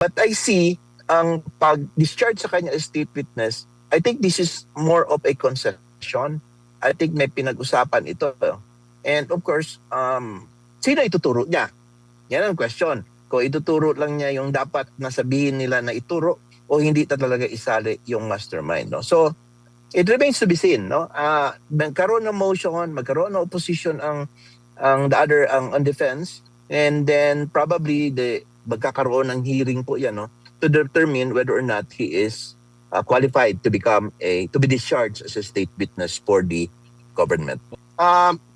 But I see ang pag-discharge sa kanya as state witness, I think this is more of a concession. I think may pinag-usapan ito. And of course, sino ituturo niya? Yan ang question. Kung ituturo lang niya yung dapat nasabihin nila na ituro o hindi talaga isali yung mastermind. No? So, it remains to be seen. No? Magkaroon ng motion, magkaroon ng opposition ang ang defense, and then probably magkakaroon ng hearing po yan, no, to determine whether or not he is qualified to be discharged as a state witness for the government.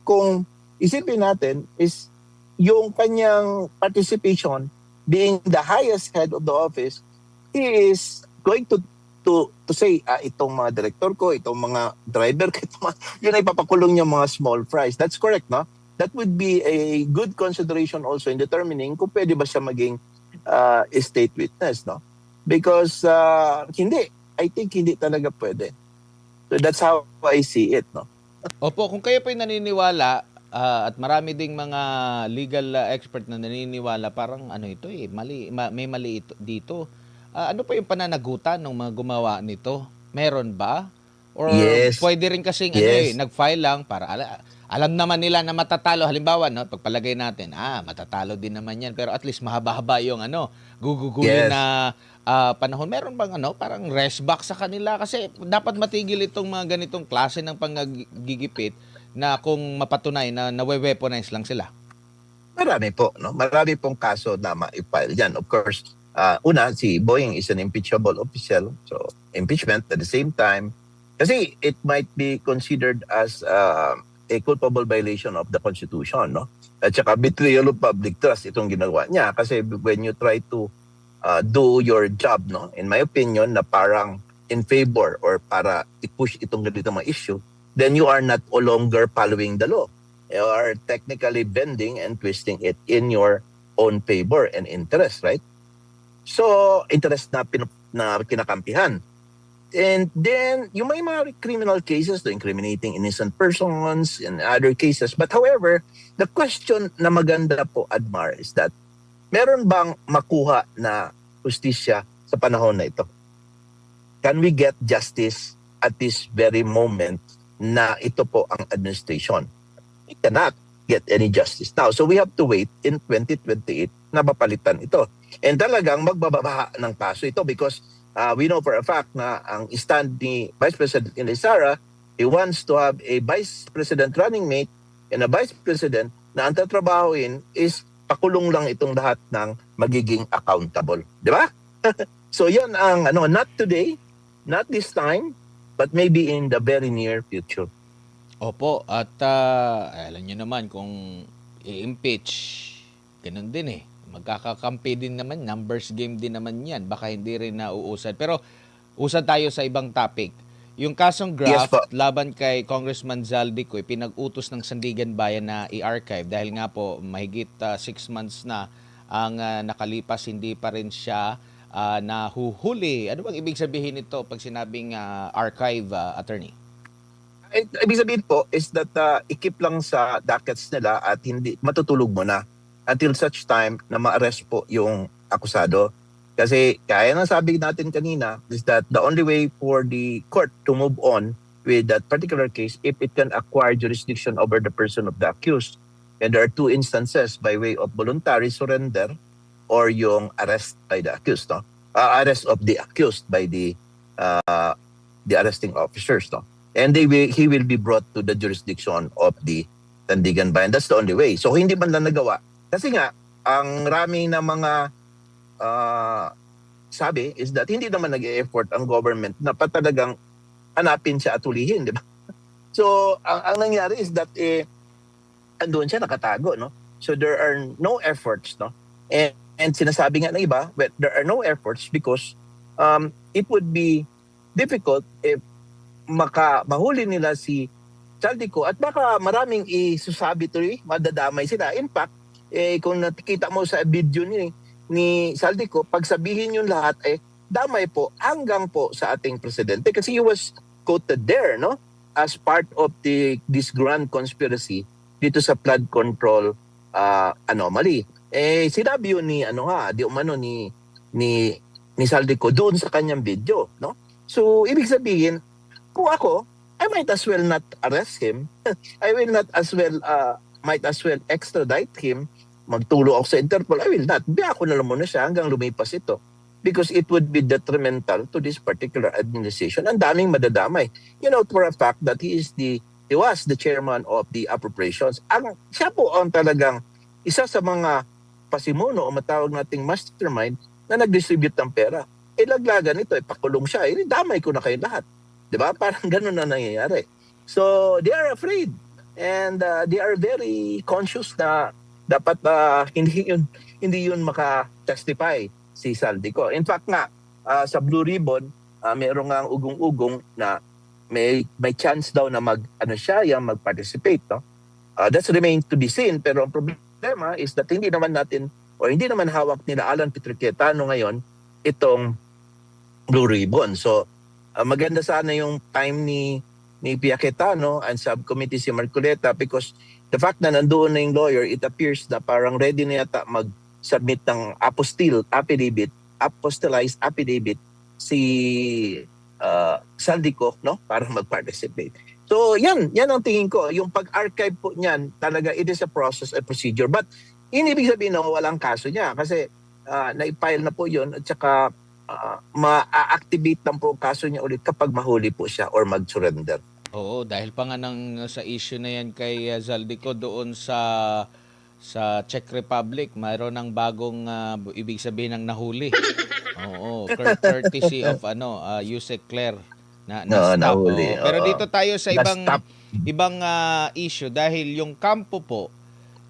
Kung isipin natin is yung kanyang participation being the highest head of the office, he is going to say itong mga director ko, itong mga driver ko, yun ay papakulong niya mga small fries. That's correct, no? That would be a good consideration also in determining kung pwede ba siya maging state witness, no? Because I think hindi talaga pwede. So that's how I see it, no? Opo, kung kayo po'y naniniwala at marami ding mga legal expert na naniniwala, parang ano ito may mali ito dito. Ano pa yung pananagutan ng mga gumawa nito? Meron ba? Or Yes. pwede rin kasing nag-file lang para alam naman nila na matatalo. Halimbawa, no, pagpalagay natin, matatalo din naman yan. Pero at least mahaba-haba yung gugugulin na panahon. Meron bang parang rest back sa kanila? Kasi dapat matigil itong mga ganitong klase ng panggigipit na kung mapatunay na nawe-weaponize lang sila. Marami po, no? Marami pong kaso na ma-file yan. Of course, una, si Boying is an impeachable official. So, impeachment at the same time. Kasi it might be considered as a culpable violation of the Constitution, no? At saka betrayal of public trust itong ginawa niya. Kasi when you try to do your job, no, in my opinion, na parang in favor or para i-push itong ganito mga issue, then you are not no longer following the law. You are technically bending and twisting it in your own favor and interest, right? So, interest na kinakampihan. And then, yung may mga criminal cases, the incriminating innocent persons and other cases. But however, the question na maganda po, Admar, is that meron bang makuha na justisya sa panahon na ito? Can we get justice at this very moment na ito po ang administration? We cannot get any justice now. So we have to wait in 2028 na mapalitan ito. And talagang magbabaha ng kaso ito because we know for a fact na ang stand ni Vice President Inday Sara, he wants to have a Vice President running mate and a Vice President na ang tatrabahuin is pakulong lang itong lahat ng magiging accountable. Di ba? So yan ang not today, not this time, but maybe in the very near future. Opo, at alam nyo naman kung i-impeach, ganun din magkakakampi din naman, numbers game din naman yan. Baka hindi rin nauusad. Pero usad tayo sa ibang topic. Yung kasong graft laban kay Congressman Zaldico, pinag-utos ng Sandigan Bayan na i-archive dahil nga po mahigit 6 months na ang nakalipas, hindi pa rin siya nahuhuli. Ano bang ibig sabihin nito pag sinabing archive, attorney? Ibig sabihin po is that ikip lang sa dockets nila at hindi matutulog mo na until such time na ma-arrest po yung akusado. Kasi kaya na sabi natin kanina is that the only way for the court to move on with that particular case if it can acquire jurisdiction over the person of the accused. And there are 2 instances by way of voluntary surrender or yung arrest by the accused. No? Arrest of the accused by the arresting officers. No? And he will be brought to the jurisdiction of the Sandigan Bayan. That's the only way. So hindi man lang nagawa. Kasi nga, ang raming na mga sabi is that hindi naman nag-e-effort ang government na patalagang hanapin siya at hulihin, di ba? So, ang nangyari is that andun siya nakatago, no? So, there are no efforts, no? And sinasabi nga ng iba, well, there are no efforts because it would be difficult if mahuli nila si Zaldico at baka maraming isusabi tuloy, madadamay sila. In fact, kung nakikita mo sa video ni Zaldico, pag sabihin yung lahat, damay po hanggang po sa ating presidente kasi he was quoted there, no? As part of this grand conspiracy dito sa flood control anomaly. Sinabi yun ni ni Saldico doon sa kanyang video, no? So ibig sabihin, kung ako, I might as well not arrest him. I will not as well might as well extradite him. Magtulo ako sa Interpol. I will not. Biya ako na lang muna siya hanggang lumipas ito. Because it would be detrimental to this particular administration. Ang daming madadamay. You know, for a fact that he was the chairman of the appropriations. Siya po ang talagang isa sa mga pasimuno o matawag nating mastermind na nag-distribute ng pera. Laglagan ito, pakulong siya. Damay ko na kayo lahat. Diba? Parang ganun na nangyayari. So, they are afraid. And they are very conscious na dapat hindi yun maka-testify si Saldico. In fact nga, sa Blue Ribbon, mayroong nga ugong-ugong na may chance daw na mag-participate. No? That's remains to be seen. Pero ang problema is that hindi naman hawak nila Alan Peter Cayetano ngayon itong Blue Ribbon. So, maganda sana yung time ni Pia Cayetano and subcommittee si Marcoleta because the fact na nandoon na yung lawyer, it appears na parang ready na yata mag-submit ng apostolized affidavit si Saldico, no? Para mag-participate. So, yan ang tingin ko. Yung pag-archive po niyan, talaga it is a process, a procedure. But, ibig sabihin na walang kaso niya kasi na-file na po yun at saka ma-activate lang po ang kaso niya ulit kapag mahuli po siya or mag-surrender. Oo, dahil pa nga sa issue na yan kay Zaldico doon sa Czech Republic, mayroon ng bagong ibig sabihin ng nahuli. Oo, courtesy of Yusek Claire na stop. Nahuli. Pero dito tayo sa Na-stop. ibang issue dahil yung kampo po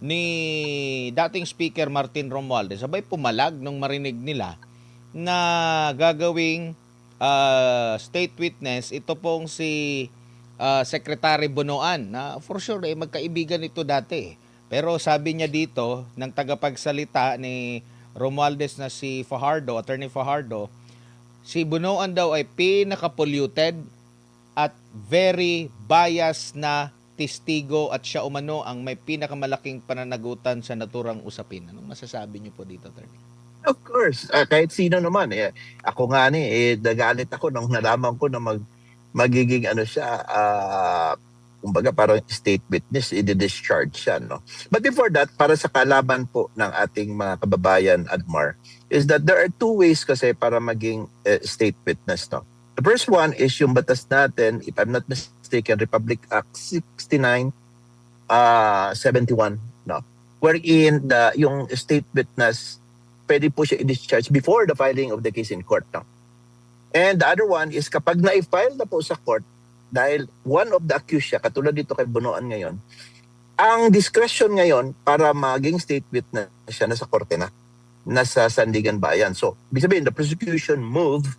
ni dating Speaker Martin Romualdez, sabay pumalag nung marinig nila na gagawing state witness ito pong si Secretary Bonoan na for sure magkaibigan ito dati. Pero sabi niya dito ng tagapagsalita ni Romualdez na si Fajardo, Attorney Fajardo, si Bonoan daw ay pinaka-polluted at very biased na testigo at siya umano ang may pinakamalaking pananagutan sa naturang usapin. Anong masasabi niyo po dito, Attorney? Of course, kahit sino naman. Ako nga nagalit ako nung nalaman ko na magiging kumbaga parang state witness, i-discharge siya. No? But before that, para sa kalaban po ng ating mga kababayan, Admar, is that there are two ways kasi para maging state witness. No? The first one is yung batas natin, if I'm not mistaken, Republic Act 69, 71, no? Wherein yung state witness, pwede po siya i-discharge before the filing of the case in court. No? And the other one is kapag na-file na po sa court, dahil one of the accused siya, katulad dito kay Bonoan ngayon, ang discretion ngayon para maging state witness siya nasa korte na, nasa Sandigan Bayan. So, ibig sabihin, the prosecution moved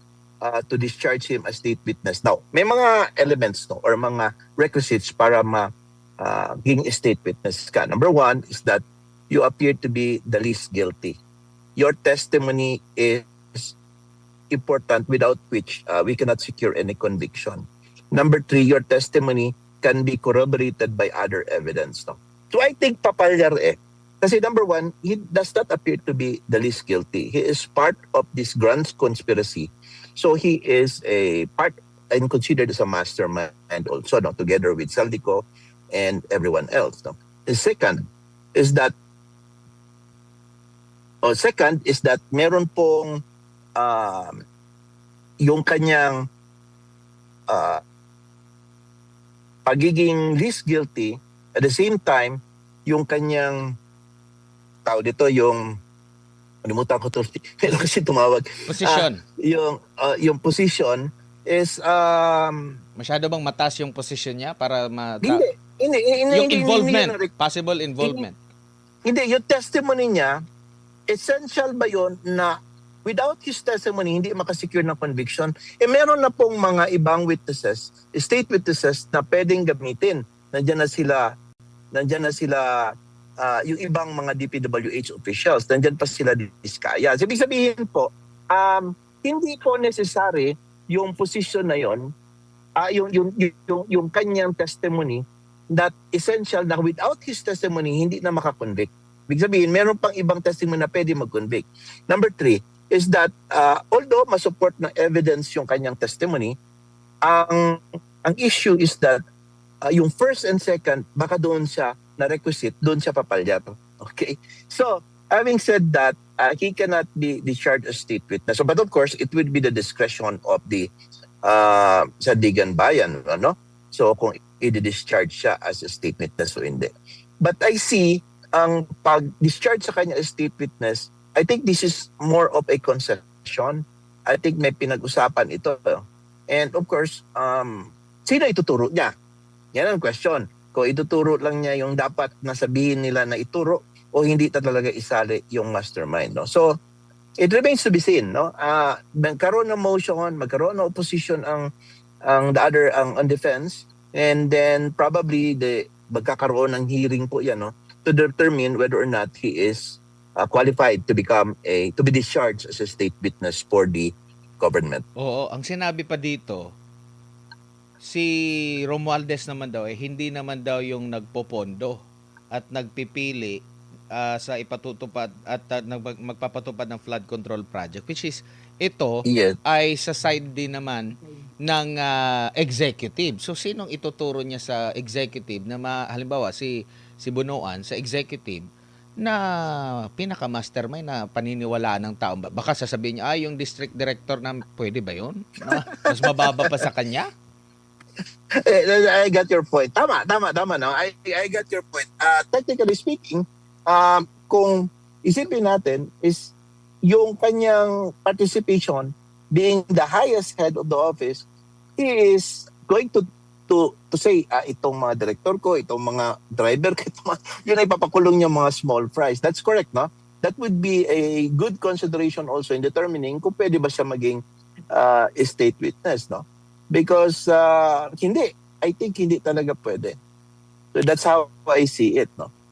to discharge him as state witness. Now, may mga elements or mga requisites para maging state witness ka. Number one is that you appear to be the least guilty. Your testimony is important without which we cannot secure any conviction. Number three, your testimony can be corroborated by other evidence. No? So I think papalyar Kasi number one, he does not appear to be the least guilty. He is part of this grand conspiracy. So he is a part and considered as a mastermind also, no? Together with Saldico and everyone else. No? The second is that meron pong yung kanyang pagiging least guilty, at the same time, yung kanyang kalimutan ko ito, kailan kasi tumawag. Position. Yung position is Masyado bang mataas yung position niya para hindi, yung involvement, hindi, possible involvement. Hindi, yung testimony niya, essential ba yun na without his testimony, hindi makasecure ng conviction? Meron na pong mga ibang witnesses, state witnesses na pwedeng gamitin. Nandiyan na sila yung ibang mga DPWH officials. Nandiyan pa sila Diskaya. So, ibig sabihin po, hindi po necessary yung position na yon, yung kanyang testimony, that essential na without his testimony, hindi na makakonvict. Ibig sabihin, meron pang ibang testimony na pwede mag-convict. Number three, is that although masupport ng evidence yung kanyang testimony, ang issue is that yung first and second, baka doon siya na requisite, doon siya papalyat. Okay? So, having said that, he cannot be discharged as state witness. So, but of course, it would be the discretion of the Sandigan Bayan. Ano? So, kung i-discharge siya as a state witness o hindi. But I see, ang pag-discharge sa kanya as state witness, I think this is more of a concession. I think may pinag-usapan ito. And of course, sino ituturo niya? Yan ang question. Kung ituturo lang niya yung dapat nasabihin nila na ituro o hindi talaga isali yung mastermind. No? So, it remains to be seen. No? Magkaroon ng motion, magkaroon ng opposition ang ang defense, and then probably magkakaroon ng hearing po yan, no? To determine whether or not he is qualified to be discharged as a state witness for the government. Oo, ang sinabi pa dito, si Romualdez naman daw hindi naman daw yung nagpopondo at nagpipili sa ipatutupad at magpapatupad ng flood control project, which is ito Yes. ay sa side din naman ng executive. So sinong ituturo niya sa executive na halimbawa si Bunoan sa executive na pinaka-mastermind na paniniwalaan ng tao? Baka sasabihin niya, yung district director na pwede ba yun? Mas mababa pa sa kanya? I got your point. Tama. No? I got your point. Technically speaking, kung isipin natin is yung kanyang participation being the highest head of the office, he is going to say, itong mga director ko, itong mga driver ko, yun ay papakulong niya mga small fries. That's correct, no? That would be a good consideration also in determining kung pwede ba siya maging state witness, no? Because I think hindi talaga pwede. So that's how I see it, no?